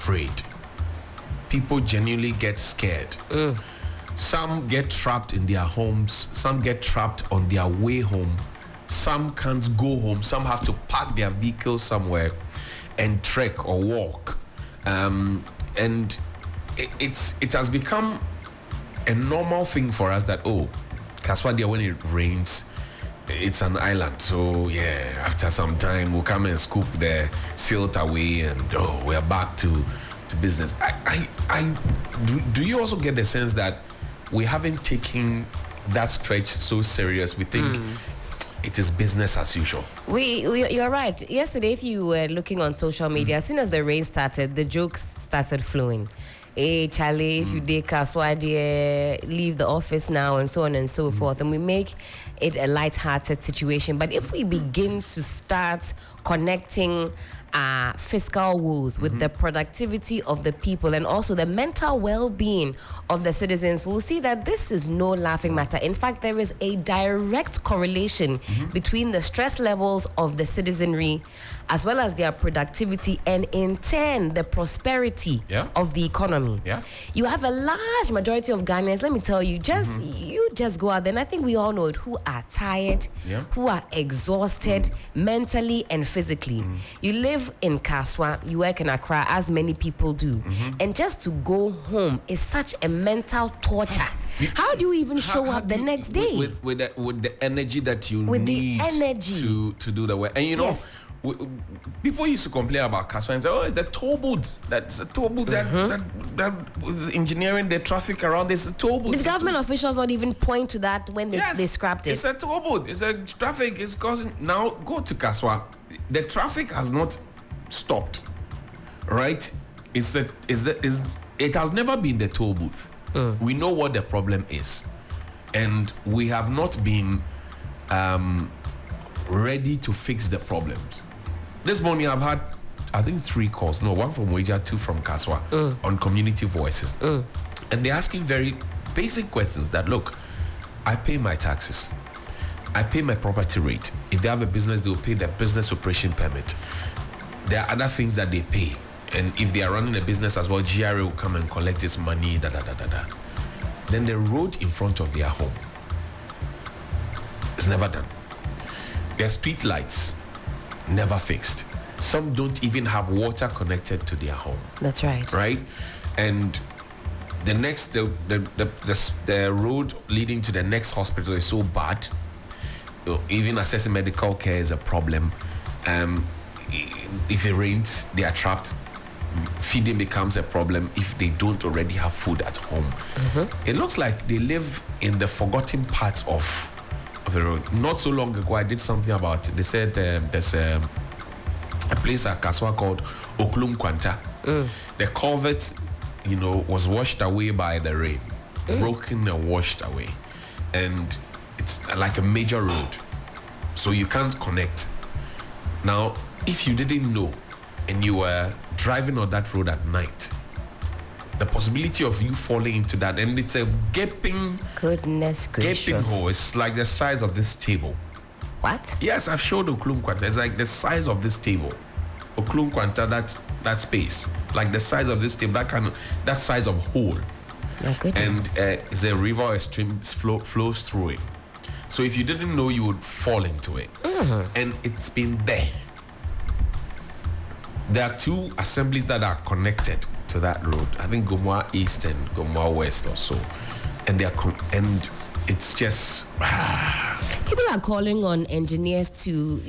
afraid. People genuinely get scared. Some get trapped in their homes. Some get trapped on their way home. Some can't go home. Some have to park their vehicles somewhere and trek or walk. And it has become a normal thing for us that, Kaswa, when it rains, it's an island. So yeah, after some time we'll come and scoop the silt away, and we're back to business. Do you also get the sense that we haven't taken that stretch so serious? We think it is business as usual. You're right. Yesterday, if you were looking on social media, as soon as the rain started, the jokes started flowing. Hey, Charlie, if you did Kaswa, leave the office now, and so on and so forth. And we make it a light-hearted situation. But if we begin to start connecting fiscal woes with the productivity of the people and also the mental well-being of the citizens, we'll see that this is no laughing matter. In fact, there is a direct correlation between the stress levels of the citizenry as well as their productivity, and in turn the prosperity of the economy. You have a large majority of Ghanaians, let me tell you, you just go out there, and I think we all know it, who are tired, who are exhausted mentally and physically. You live in Kaswa, you work in Accra, as many people do, and just to go home is such a mental torture. How do you even show up the next day? With the energy that you need to do the work. And you know, people used to complain about Kaswa and say, it's the toll booth. That's a toll booth that is engineering the traffic around this toll booth. Did government officials not even point to that when they scrapped it? It's a toll booth. It's a traffic is causing. Now go to Kaswa. The traffic has not stopped, right? It has never been the toll booth. We know what the problem is, and we have not been ready to fix the problems. This morning I've had, I think, 3 calls. No, 1 from Weija, 2 from Kaswa on community voices, and they're asking very basic questions. That look, I pay my taxes, I pay my property rate. If they have a business, they will pay their business operation permit. There are other things that they pay. And if they are running a business as well, GRA will come and collect its money, Then the road in front of their home is never done. Their street lights, never fixed. Some don't even have water connected to their home. That's right. Right? And the next, the road leading to the next hospital is so bad. Even accessing medical care is a problem. If it rains, they are trapped. Feeding becomes a problem if they don't already have food at home. It looks like they live in the forgotten parts of the road. Not so long ago, I did something about it. They said there's a place at Kaswa called Oklum Kwanta. The culvert, was washed away by the rain, broken and washed away, and it's like a major road, so you can't connect. Now, if you didn't know and you were driving on that road at night, the possibility of you falling into that, and it's a gaping hole. It's like the size of this table. What? Yes, I've showed Oklum Kwanta. It's like the size of this table. Oklum Kwanta, that space, like the size of this table, that size of hole. My goodness. And it's a river or a stream flows through it. So if you didn't know, you would fall into it. And it's been there. There are 2 assemblies that are connected to that road. I think Gomwa East and Gomwa West or so. And and it's just... People are calling on engineers to,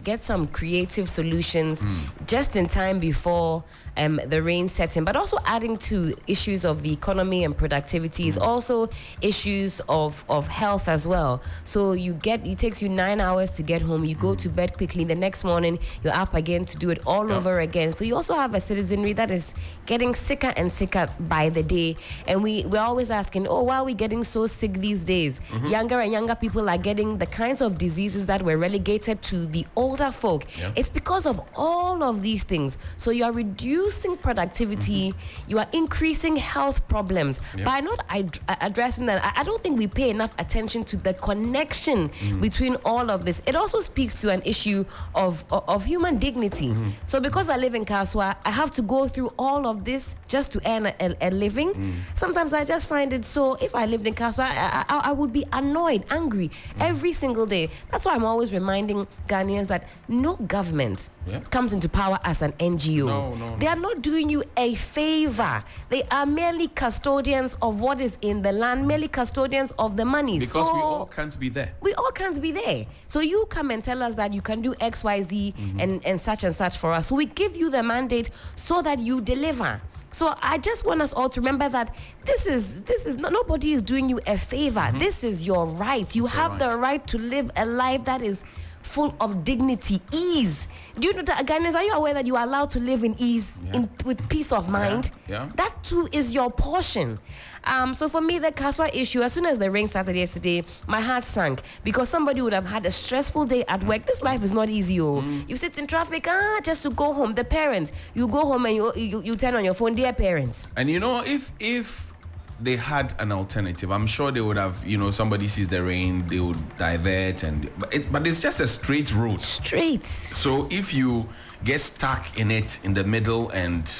get some creative solutions just in time before the rain sets in, but also adding to issues of the economy and productivity is also issues of health as well. So it takes you 9 hours to get home, you go to bed quickly, the next morning you're up again to do it all over again. So you also have a citizenry that is getting sicker and sicker by the day, and we're always asking, why are we getting so sick these days? Younger and younger people are getting the kinds of diseases that were relegated to the older folk. Yeah. It's because of all of these things. So you are reducing productivity, you are increasing health problems. Yeah. By not addressing that, I don't think we pay enough attention to the connection between all of this. It also speaks to an issue of human dignity. So because I live in Kaswa, I have to go through all of this just to earn a living. Sometimes I just find it so, if I lived in Kaswa, I would be annoyed, angry every single day. That's why I'm always reminding Ghanaians that no government comes into power as an NGO. No. They are not doing you a favor. They are merely custodians of what is in the land, merely custodians of the money. Because so we all can't be there. we all can't be there. So you come and tell us that you can do X, Y, Z and such for us. So we give you the mandate so that you deliver. So I just want us all to remember that this is nobody is doing you a favor. This is your right. You have the right to live a life that is full of dignity, ease. Do you know that, Ghanaians, are you aware that you are allowed to live in ease, with peace of mind? Yeah. That too is your portion. So for me, the Kaswa issue, as soon as the rain started yesterday, my heart sank because somebody would have had a stressful day at work. This life is not easy. You sit in traffic just to go home. The parents, you go home and you turn on your phone, dear parents. And if they had an alternative, I'm sure they would have, somebody sees the rain, they would divert, but it's just a straight road. Straight. So if you get stuck in it in the middle and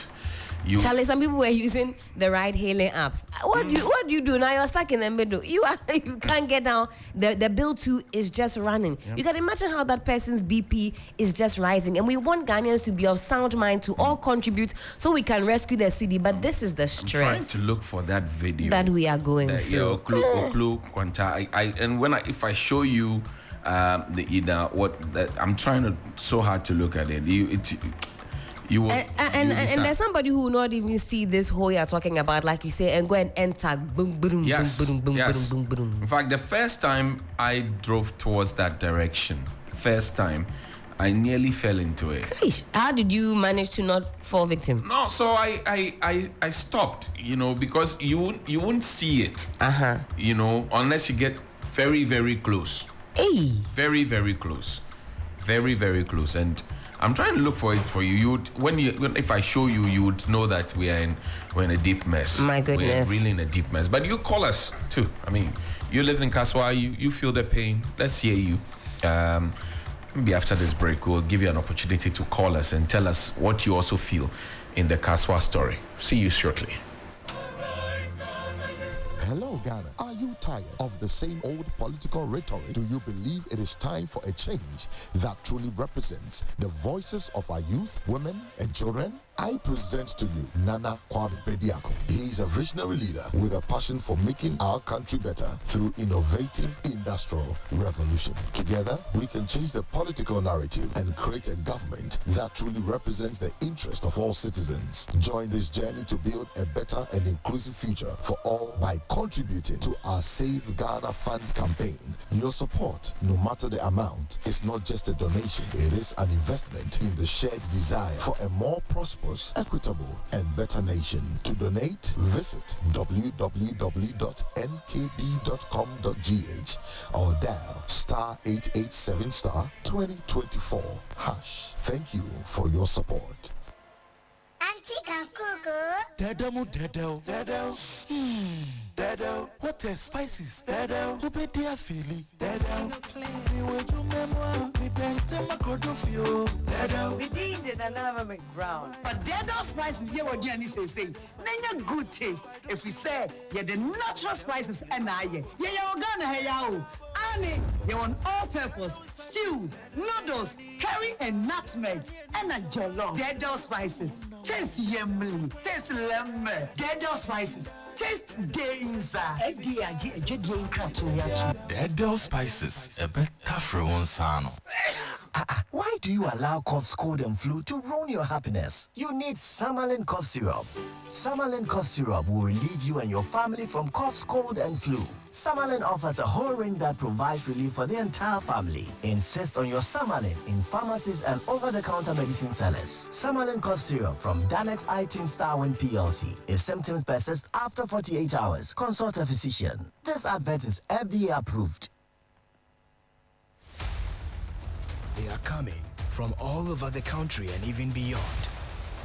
Charlie, some people were using the ride-hailing apps. What do you do now? You're stuck in the middle. You can't get down. The bill too is just running. You can imagine how that person's BP is just rising. And we want Ghanaians to be of sound mind, to all contribute so we can rescue the city. But this is the stress. I'm trying to look for that video that we are going through. If I show you I'm trying so hard to look at it. You will, and there's somebody who will not even see this hole you're talking about, like you say, and go and enter. Boom, boom, yes, boom, boom, yes. boom, boom, boom. In fact, the first time I drove towards that direction, I nearly fell into it. Gosh, how did you manage to not fall victim? No, so I stopped, because you won't see it, unless you get very, very close. Hey. Very, very close. Very, very close. And I'm trying to look for it for you. If I show you, you would know that we're in a deep mess. My goodness. We're really in a deep mess. But you call us too. I mean, you live in Kaswa, you feel the pain. Let's hear you. Maybe after this break, we'll give you an opportunity to call us and tell us what you also feel in the Kaswa story. See you shortly. Hello, Ghana. Are you tired of the same old political rhetoric? Do you believe it is time for a change that truly represents the voices of our youth, women, and children? I present to you Nana Kwame Bediako. He is a visionary leader with a passion for making our country better through innovative industrial revolution. Together, we can change the political narrative and create a government that truly represents the interest of all citizens. Join this journey to build a better and inclusive future for all by contributing to our Save Ghana Fund campaign. Your support, no matter the amount, is not just a donation. It is an investment in the shared desire for a more prosperous, equitable, and better nation. To donate, visit www.nkb.com.gh or dial *887*2024#. Thank you for your support. Dado, what are spices? Dado, who be their feeling? Dado, we were to memoir, we bent them a cordofio. Dado, we did it and have a ground. But Dado spices here again is saying, Nanya good taste. If we say, yeah, the natural spices and you're gonna hey yao. Annie, you want all purpose, stew, noodles, curry and nutmeg, and a jollof. Dado spices, taste yummy, taste lemon. Dado spices. Taste day inside. Dado spices, a better for one son. Why do you allow cough, cold, and flu to ruin your happiness? You need Samalin cough syrup. Samalin cough syrup will relieve you and your family from coughs, cold, and flu. Samalin offers a whole range that provides relief for the entire family. Insist on your Samalin in pharmacies and over-the-counter medicine sellers. Samalin cough syrup from Danex iTeam Starwin PLC. If symptoms persist after 48 hours, consult a physician. This advert is FDA approved. They are coming from all over the country and even beyond.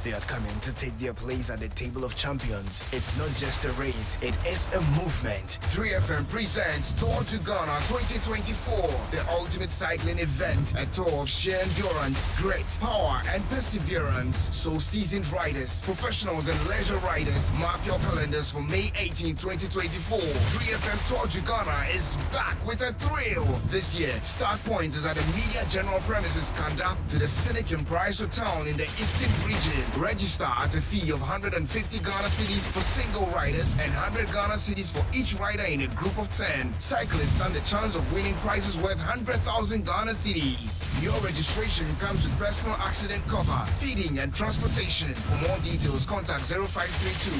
They are coming to take their place at the table of champions. It's not just a race, it is a movement. 3FM presents Tour to Ghana 2024, the ultimate cycling event, a tour of sheer endurance, grit, power, and perseverance. So seasoned riders, professionals, and leisure riders, mark your calendars for May 18, 2024. 3FM Tour to Ghana is back with a thrill. This year, start point is at the Media General Premises Kanda to the Scenic and Price Hotel in the Eastern region. Register at a fee of 150 Ghana cedis for single riders and 100 Ghana cedis for each rider in a group of 10. Cyclists stand a chance of winning prizes worth 100,000 Ghana cedis. Your registration comes with personal accident cover, feeding and transportation. For more details, contact 0532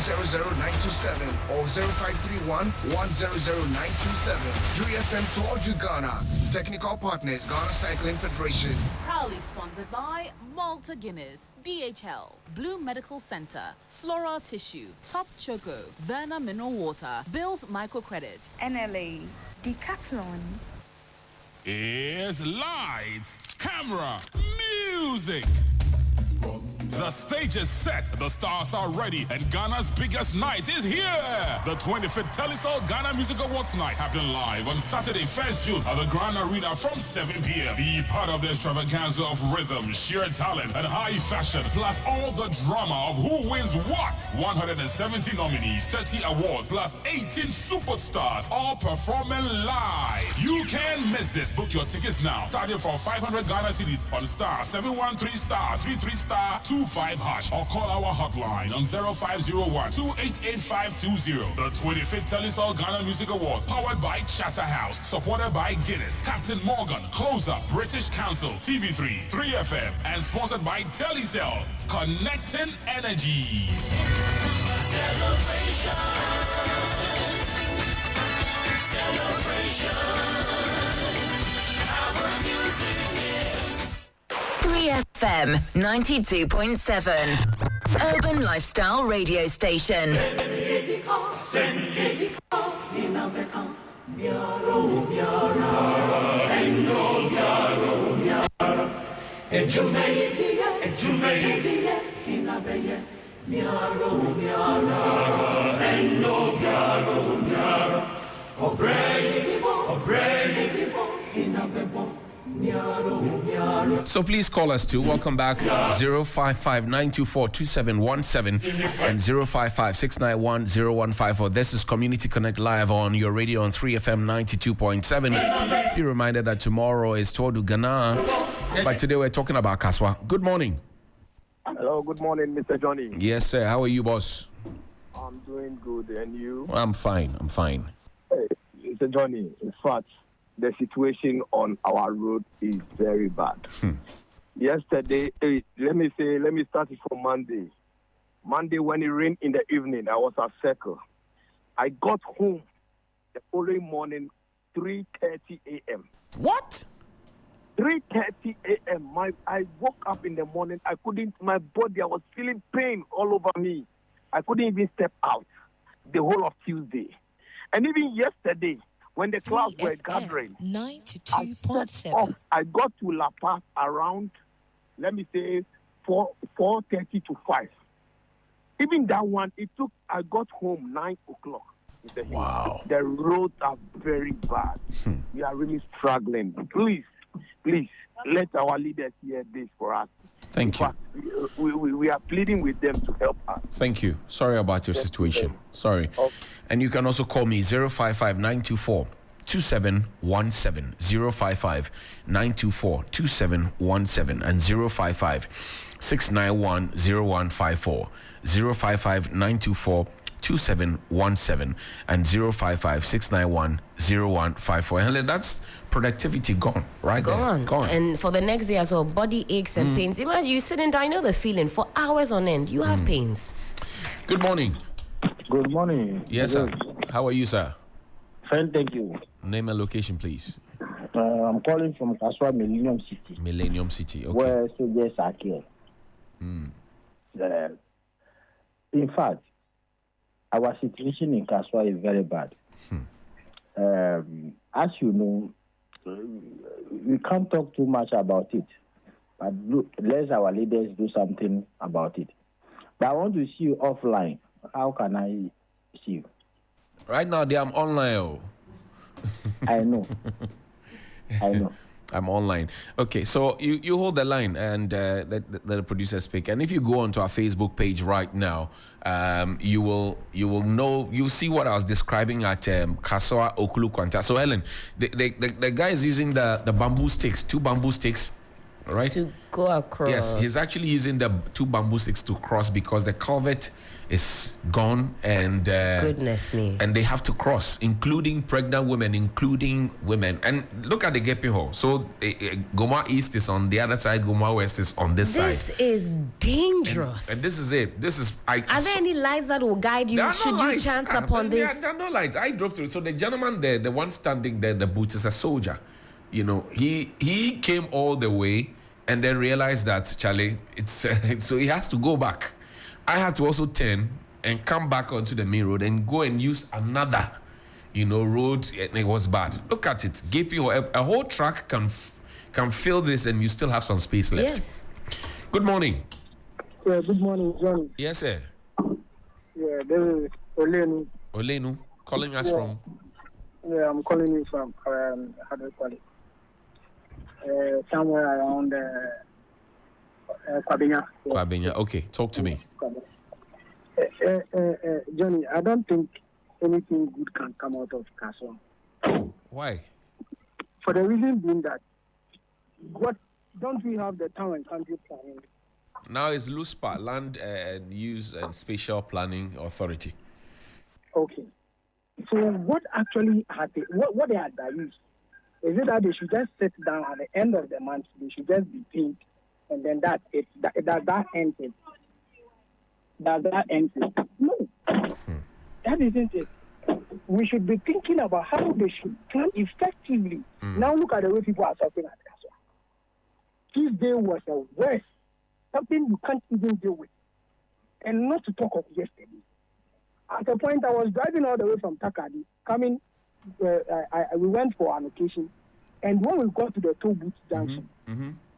200927 or 0531 100927. 3FM Tour to Ghana. Technical partners, Ghana Cycling Federation. Proudly sponsored by Malta Guinness, DHL, Blue Medical Center, Floral Tissue, Top Choco, Verna Mineral Water, Bill's Microcredit, NLA, Decathlon. Is lights, camera, music. The stage is set, the stars are ready, and Ghana's biggest night is here. The 25th Telisol Ghana Music Awards Night happening live on Saturday, 1st June at the Grand Arena from 7 p.m. Be part of the extravaganza of rhythm, sheer talent, and high fashion, plus all the drama of who wins what. 170 nominees, 30 awards, plus 18 superstars, all performing live. You can't miss this. Book your tickets now. Starting for 500 Ghana cedis on star 713 star 33 star 25 hash or call our hotline on 0501 288520. The 25th Telisol Ghana Music Awards, powered by Chatterhouse, supported by Guinness, Captain Morgan, Close Up, British Council, TV3, 3FM, and sponsored by Telecel. Connecting energies. Celebration. 3FM 92.7 Urban Lifestyle Radio Station. So please call us too. Welcome back. 055-924-2717 and 055-691-0154. This is Community Connect Live on your radio on 3FM 92.7. Be reminded that tomorrow is Tour du Ghana. But today we're talking about Kaswa. Good morning. Hello, good morning, Mr. Johnny. Yes, sir. How are you, boss? I'm doing good, and you? I'm fine. Hey, Mr. Johnny, in fact, the situation on our road is very bad. Yesterday, let me start it from Monday. Monday, when it rained in the evening, I was at Circle. I got home the following morning, 3:30 a.m. What? 3:30 a.m. I woke up in the morning. I was feeling pain all over me. I couldn't even step out the whole of Tuesday. And even yesterday, when the clouds were gathering, 92.7. I got to La Paz around, let me say, 4:30 to 5. Even that one, I got home 9 o'clock. Wow. The roads are very bad. We are really struggling. Please, let our leaders hear this for us. Thank you. We are pleading with them to help us. Thank you. Sorry about your situation. Sorry. Okay. And you can also call me 055-924-2717, 055-924-2717, and 055-691-0154, 055-924-2717 and 055-691-0154. Helen, that's productivity gone, right? Gone. And for the next day as well, body aches and pains. Imagine you sitting down, I know the feeling, for hours on end. You have pains. Good morning. Good morning. Yes, sir. How are you, sir? Fine, thank you. Name and location, please. I'm calling from Kaswa, Millennium City. Millennium City, okay. Where soldiers are killed. In fact, our situation in Kaswa is very bad. As you know, we can't talk too much about it. But let our leaders do something about it. But I want to see you offline. How can I see you? Right now, I'm online. Oh. I know. I'm online. Okay, so you hold the line and let the producer speak. And if you go onto our Facebook page right now, you will know, you'll see what I was describing at Kaswa Okulu Kwanta. So Helen, the guy is using the bamboo sticks, 2 bamboo sticks, right? To go across. Yes, he's actually using the 2 bamboo sticks to cross because the culvert is gone and goodness me, and they have to cross, including pregnant women, and look at the gaping hole. So Goma East is on the other side, Goma West is on this side. This is dangerous. And this is it. This is are there any lights that will guide you should you chance upon this? There are no lights. I drove through. So the gentleman there, the one standing there, the boots, is a soldier. You know, he came all the way and then realized that Charlie, it's so he has to go back. I had to also turn and come back onto the main road and go and use another, road, and it was bad. Look at it. A whole truck can fill this and you still have some space left. Yes. Good morning. Yeah, good morning, John. Yes, sir. Yeah, this is Olenu. Olenu, calling us from? Yeah, I'm calling you from, how do you call it? Somewhere around Kwabenya. Kwabenya, okay. Talk to me. Johnny, I don't think anything good can come out of Kaswa. Why? For the reason being that, don't we have the town and country planning? Now it's LUSPA, Land and Use and Spatial Planning Authority. Okay. So what actually what they used? Is it that they should just sit down at the end of the month, they should just be paid, and then that ends it? Does that end it? No. That isn't it. We should be thinking about how they should plan effectively. Now look at the way people are suffering at Kaswa. This day was the worst. Something you can't even deal with. And not to talk of yesterday. At a point, I was driving all the way from Takadi, coming, we went for an occasion, and when we got to the toll booth junction,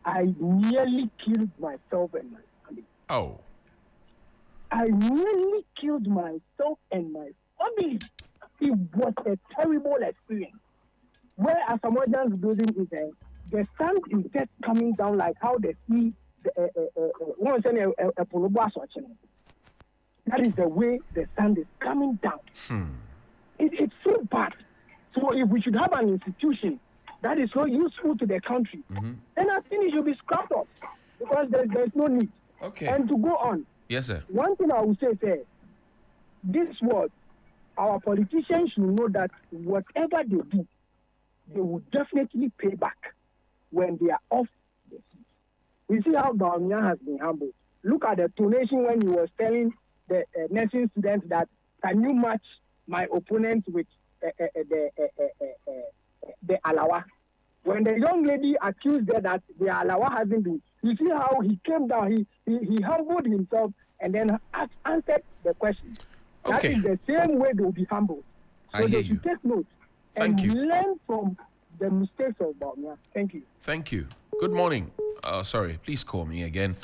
I nearly killed myself and my family. Oh. I nearly killed myself and my family. It was a terrible experience. Where Asamoah's building is, the sun is just coming down like how the sea, that is the way the sun is coming down. It's so bad. So if we should have an institution that is so useful to the country, then I think it should be scrapped off because there's no need. Okay. And to go on. Yes, sir. One thing I would say, this was our politicians should know that whatever they do, they will definitely pay back when they are off the seat. We see how Bawumia has been humbled. Look at the donation when he was telling the nursing students that, can you match my opponent with the Alawa? When the young lady accused her that the Alawa hasn't been, you see how he came down, he humbled himself and then answered the question. Okay. That is the same way they will be humbled. So I hear they you. should take note Thank and you. learn from the mistakes of Bawumia. Thank you. Thank you. Good morning. Sorry, please call me again.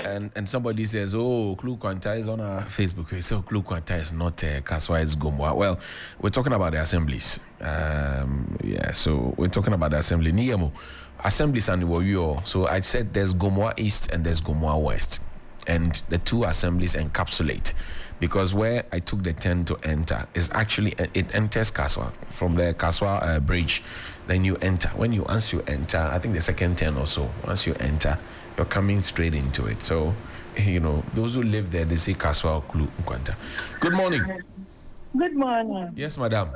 And somebody says, oh, Klu Kwanta is on our Facebook page. So Klu Kwanta is not Kaswa, it's Gomwa. Well, we're talking about the assemblies. So we're talking about the assembly. Niyemo, assemblies and Iwoyo. So I said there's Gomwa East and there's Gomwa West. And the 2 assemblies encapsulate. Because where I took the 10 to enter is actually, it enters Kaswa. From the Kaswa bridge, then you enter. Once you enter, I think the second 10 or so, once you enter, you're coming straight into it. So, those who live there, they say Kaswa or Klu Nkwanta. Good morning. Good morning. Yes, madam.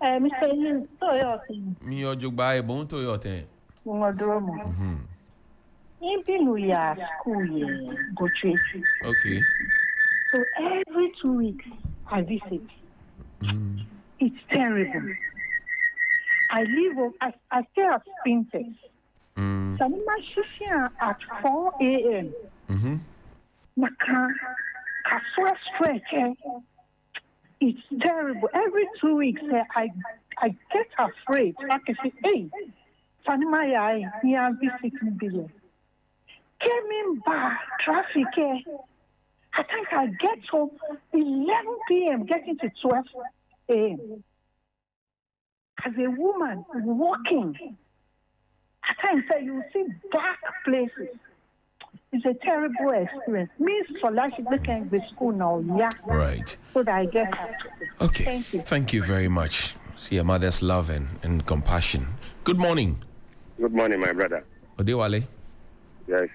Mr. Yin, Toyotin. Mi ojugba ebon Toyotin. Modromo. In ya school go trade. Okay. So every 2 weeks I visit. It's terrible. I stay at Spintex. Sanima Shishia at 4 a.m. Naka Kaswa stretch. It's terrible. Every 2 weeks I get afraid. I can say, hey, Fanimaya, he has visiting billion. Came in by traffic. I think I get home 11 p.m., getting to 12 a.m. As a woman walking, at times you see dark places. It's a terrible experience. Me, so like they can be school now, yeah. Right. So that I get her. Okay. Thank you very much. See your mother's love and compassion. Good morning. Good morning, my brother. Odewale. Yes.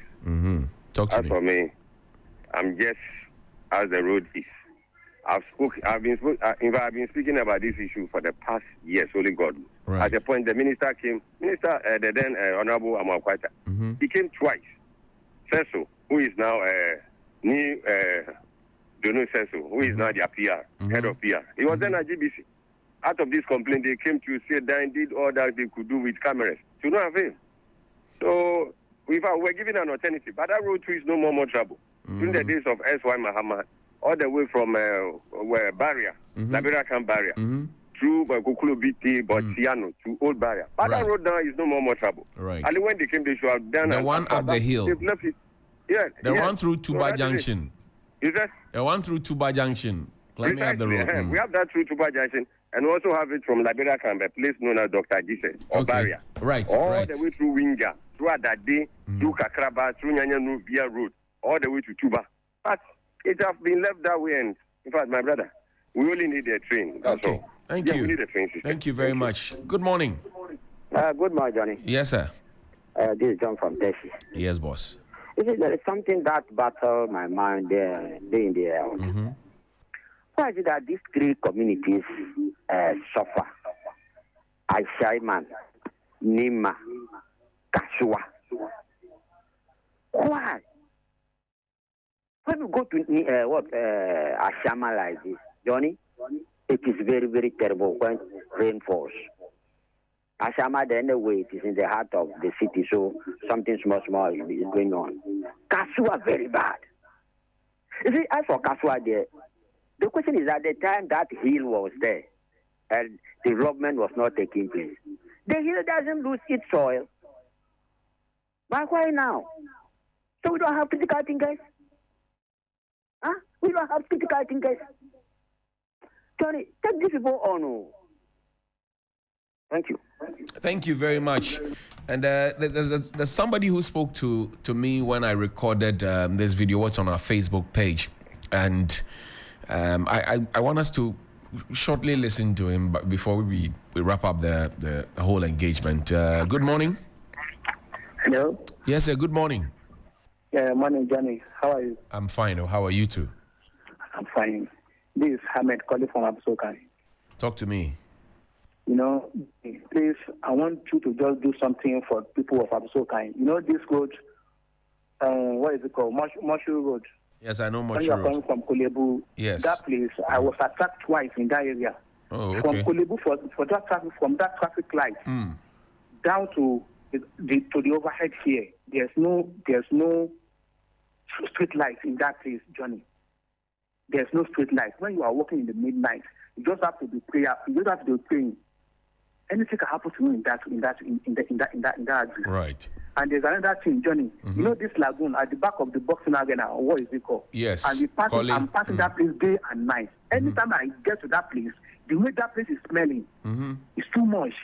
Talk to me. As for me, I'm just as the road is. I've been speaking about this issue for the past years, only God. Right. At the point, the minister came, the then Honorable Amakwaita, he came twice. Seso, who is now new Dono Seso, who is now the PR, head of PR. He was then at GBC. Out of this complaint, they came to say that did all that they could do with cameras. To no avail. So, we're given an alternative. But that road too is no more trouble. During the days of S.Y. Mahama, all the way from Barrier, Liberia Camp Barrier, through Kukulu BT, Botiano, to Old Barrier. But that road now is no more trouble. Right. And when they came, they should have done the one up the hill. They've left it. Yeah. The one through Tuba Junction. Is that? The one through Tuba Junction. Climbing up the road. We have that through Tuba Junction, and we also have it from Liberia Camp, a place known as Dr. Jesus, or Barrier. Right. All the way through Winga, through Adade, through Kakraba, through Nyanyanu Via Road, all the way to Tuba. But it has been left that way, and in fact, my brother, we only need a train. That's all. Thank you. We need a train system. Thank you very much. Good morning. Good morning, Johnny. Yes, sir. This is John from Tessie. Yes, boss. There is something that battles my mind there in the air. Why is it that these three communities suffer? Ashaiman, Nima, Kasua. Why? When we go to Ashama like this, Johnny, it is very, very terrible when rain falls. Ashama, the anyway, it is in the heart of the city, so something small is going on. Kasua, very bad. You see, as for Kasua, the question is at the time that hill was there and development was not taking place, the hill doesn't lose its soil. But why now? So we don't have critical thinkers? Huh? We don't have critical thinkers. Johnny, take these people on. Thank you. Thank you very much. And there's somebody who spoke to me when I recorded this video. What's on our Facebook page, and I want us to shortly listen to him, but before we wrap up the whole engagement. Good morning. Hello. Yes, sir. Good morning. Yeah, morning, Johnny. How are you? I'm fine. How are you too? I'm fine. This is Hamed calling from Absokai. Talk to me. You know, please, I want you to just do something for people of Absokai. You know this road, what is it called? Moshu Road. Yes, I know When Moshu you are Road. coming from Kolebu, Yes. that place, I was attacked twice in that area. Oh, okay. From Kolebu for that traffic, from that traffic light down to the overhead here, there's no street lights in that place, Johnny. There's no street lights. When you are walking in the midnight, you just have to be prayer. You just have to be praying. Anything can happen to you in that. Right. And there's another thing, Johnny. You know this lagoon at the back of the boxing arena, what is it called? Yes. And I'm passing that place day and night. Anytime I get to that place, the way that place is smelling, it's too much.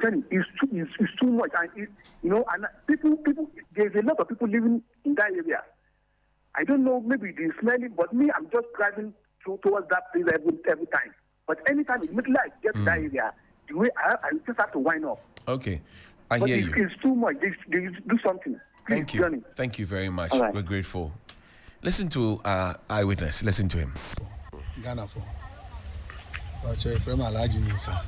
Johnny, it's too much. And and people, there's a lot of people living in that area. I don't know, maybe it is smelling, but me, I'm just driving towards that place every time. But anytime immediately I get to that area, the way I just have to wind up. Okay. I But hear it's, you. it's too much. They do something. Please, Thank you. Johnny. Thank you very much. All right. We're grateful. Listen to Eyewitness. Listen to him. Ghana for. But you're from Alaji Nisa.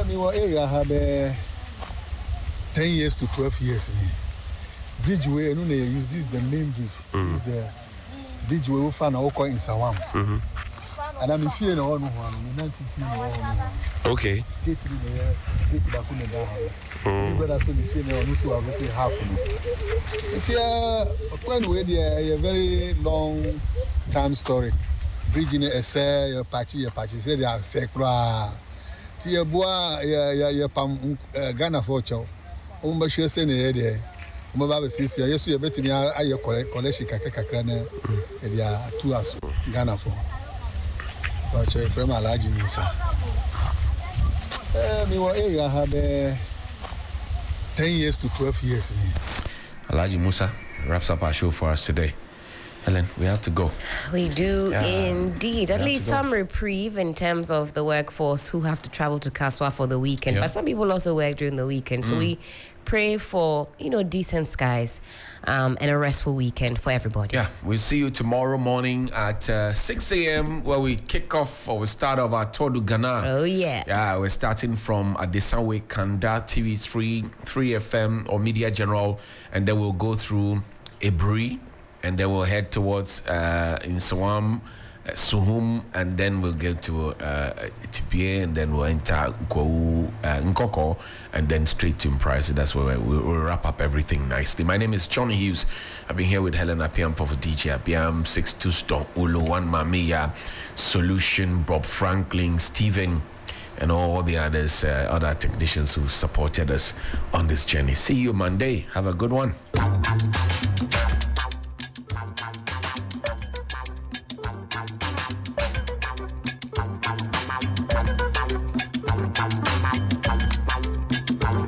Me wa area have 10 years to 12 years. Bridge way, no, use this the main bridge. This is the bridge way we found our in Sawam. And I'm feeling on one. Okay. Get to the back on the down. But that's only feeling on to have half. It's a very long time story. Bridge in a say, your patchy, say they are sacred. Tia boa ya pam Ghana for chow. Umba shwe se ne de. Umba ba sisi yesu ye betimi aye collection kakra na e dia 2 as Ghana for. Ba che from Alhaji Musa. Me wa area have 10 years to 12 years ni. Alhaji Musa wraps up our show for us today. Helen, we have to go. We do indeed. At least some reprieve in terms of the workforce who have to travel to Kaswa for the weekend. But some people also work during the weekend. So we pray for, decent skies and a restful weekend for everybody. Yeah, we'll see you tomorrow morning at 6 a.m. where we kick off or we start off our Tour du Ghana. Oh, yeah. Yeah, we're starting from Adesanwe, Kanda, TV3, 3FM or Media General. And then we'll go through Ebri. And then we'll head towards Nsawam, Suhum, and then we'll get to Tipie, and then we'll enter Nkoko, and then straight to Imprise. That's where we'll wrap up everything nicely. My name is Johnny Hughes. I've been here with Helen Apiam for DJ Apiam, 62 Stone, Ulu, One Mamiya, Solution, Bob Franklin, Stephen, and all the others, other technicians who supported us on this journey. See you Monday. Have a good one.